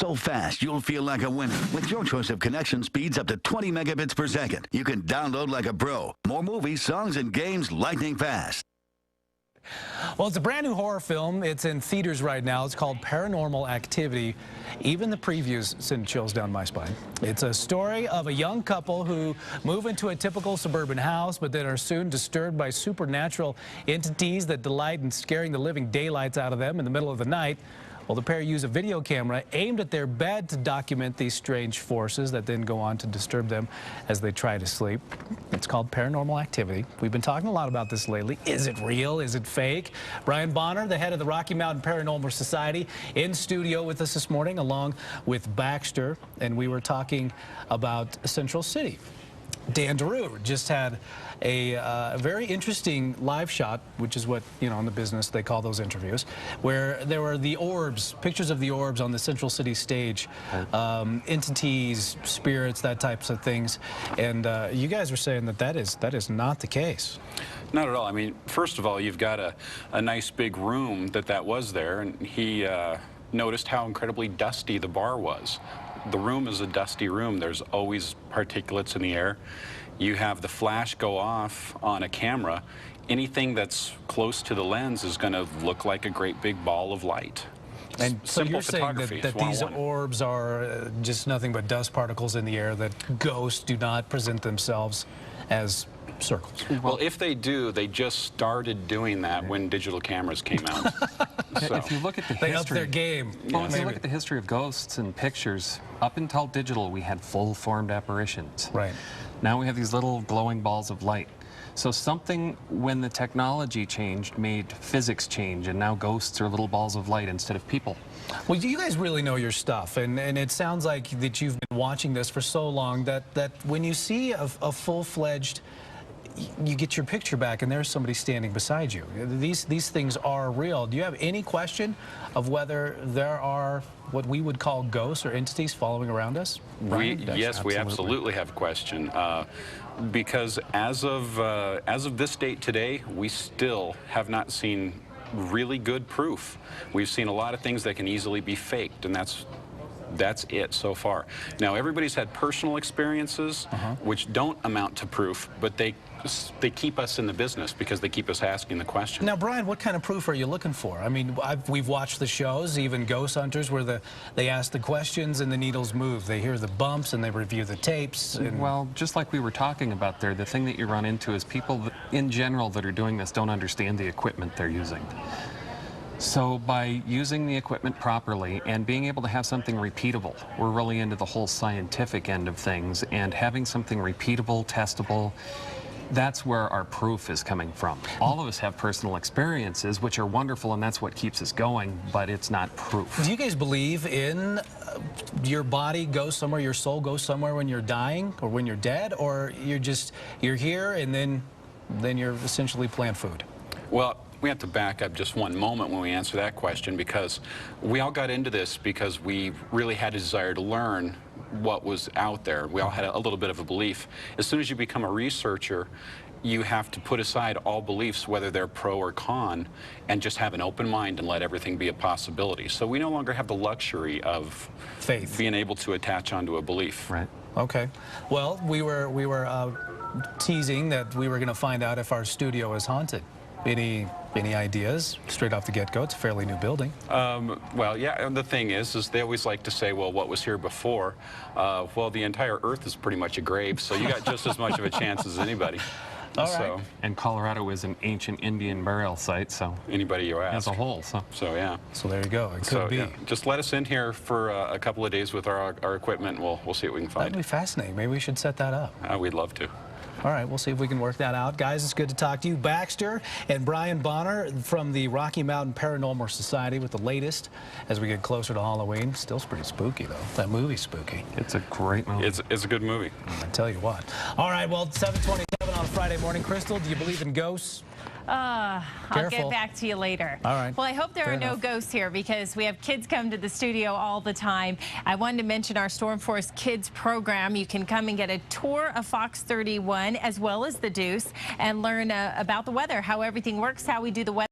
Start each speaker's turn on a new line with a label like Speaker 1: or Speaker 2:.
Speaker 1: so fast you'll feel like a winner. With your choice of connection speeds up to 20 megabits per second, you can download like a pro. More movies, songs, and games lightning fast.
Speaker 2: Well, it's a brand new horror film. It's in theaters right now. It's called Paranormal Activity. Even the previews send chills down my spine. It's a story of a young couple who move into a typical suburban house, but then are soon disturbed by supernatural entities that delight in scaring the living daylights out of them in the middle of the night. Well, the pair use a video camera aimed at their bed to document these strange forces that then go on to disturb them as they try to sleep. It's called Paranormal Activity. We've been talking a lot about this lately. Is it real? Is it fake? Bryan Bonner, the head of the Rocky Mountain Paranormal Society, in studio with us this morning, along with Baxter, and we were talking about Central City. Dan DeRue just had a very interesting live shot, which is what, you know, in the business they call those interviews, where there were the orbs, pictures of the orbs on the Central City stage, entities, spirits, that types of things. And you guys were saying that that is not the case.
Speaker 3: Not at all. I mean, first of all, you've got a nice big room that was there, and he noticed how incredibly dusty the bar was. The room is a dusty room. There's always particulates in the air. You have the flash go off on a camera. Anything that's close to the lens is going to look like a great big ball of light.
Speaker 2: And so you're saying that these orbs are just nothing but dust particles in the air, that ghosts do not present themselves as circles?
Speaker 3: Well, if they do, they just started doing that when digital cameras came out.
Speaker 4: So. If you look at the
Speaker 2: history,
Speaker 4: they
Speaker 2: upped their game.
Speaker 4: Well, if you look at the history of ghosts and pictures, up until digital, we had full-formed apparitions.
Speaker 2: Right.
Speaker 4: Now we have these little glowing balls of light. So something, when the technology changed, made physics change, and now ghosts are little balls of light instead of people.
Speaker 2: Well, you guys really know your stuff, and it sounds like that you've been watching this for so long that when you see a full-fledged, you get your picture back and there's somebody standing beside you. These things are real. Do you have any question of whether there are what we would call ghosts or entities following around us?
Speaker 3: Yes, we absolutely have a question. Because as of this date today, we still have not seen really good proof. We've seen a lot of things that can easily be faked, and that's it so far. Now, everybody's had personal experiences which don't amount to proof, but they keep us in the business because they keep us asking the question.
Speaker 2: Now, Bryan, what kind of proof are you looking for? I mean, we've watched the shows, even Ghost Hunters, where they ask the questions and the needles move. They hear the bumps and they review the tapes. And
Speaker 4: well, just like we were talking about there, the thing that you run into is people in general that are doing this don't understand the equipment they're using. So by using the equipment properly and being able to have something repeatable, we're really into the whole scientific end of things, and having something repeatable, testable, that's where our proof is coming from. All of us have personal experiences, which are wonderful, and that's what keeps us going, but it's not proof.
Speaker 2: Do you guys believe in your body goes somewhere, your soul goes somewhere when you're dying or when you're dead, or you're here and then you're essentially plant food?
Speaker 3: Well, we have to back up just one moment when we answer that question, because we all got into this because we really had a desire to learn what was out there. We all had a little bit of a belief. As soon as you become a researcher, you have to put aside all beliefs, whether they're pro or con, and just have an open mind and let everything be a possibility. So we no longer have the luxury of
Speaker 2: faith,
Speaker 3: being able to attach onto a belief.
Speaker 4: Right.
Speaker 2: Okay. Well, we were teasing that we were going to find out if our studio is haunted. Any ideas straight off the get-go? It's a fairly new building.
Speaker 3: Well, yeah, and the thing is they always like to say, well, what was here before? Well, the entire Earth is pretty much a grave, so you got just as much of a chance as anybody.
Speaker 2: All right.
Speaker 3: So,
Speaker 4: and Colorado is an ancient Indian burial site, so
Speaker 3: anybody you ask.
Speaker 4: As a whole, so
Speaker 3: yeah.
Speaker 2: So there you go. It could be.
Speaker 3: Yeah. Just let us in here for a couple of days with our equipment. We'll see what we can find.
Speaker 2: That'd be fascinating. Maybe we should set that up.
Speaker 3: We'd love to.
Speaker 2: All right, we'll see if we can work that out. Guys, it's good to talk to you. Baxter and Bryan Bonner from the Rocky Mountain Paranormal Society with the latest as we get closer to Halloween. Still pretty spooky, though. That movie's spooky.
Speaker 4: It's a great movie.
Speaker 3: It's a good movie.
Speaker 2: I tell you what. All right, well, 7:27 on a Friday morning. Crystal, do you believe in ghosts?
Speaker 5: I'll get back to you later.
Speaker 2: All right.
Speaker 5: Well, I hope there are no ghosts here because we have kids come to the studio all the time. I wanted to mention our Storm Force Kids program. You can come and get a tour of Fox 31 as well as the Deuce and learn about the weather, how everything works, how we do the weather.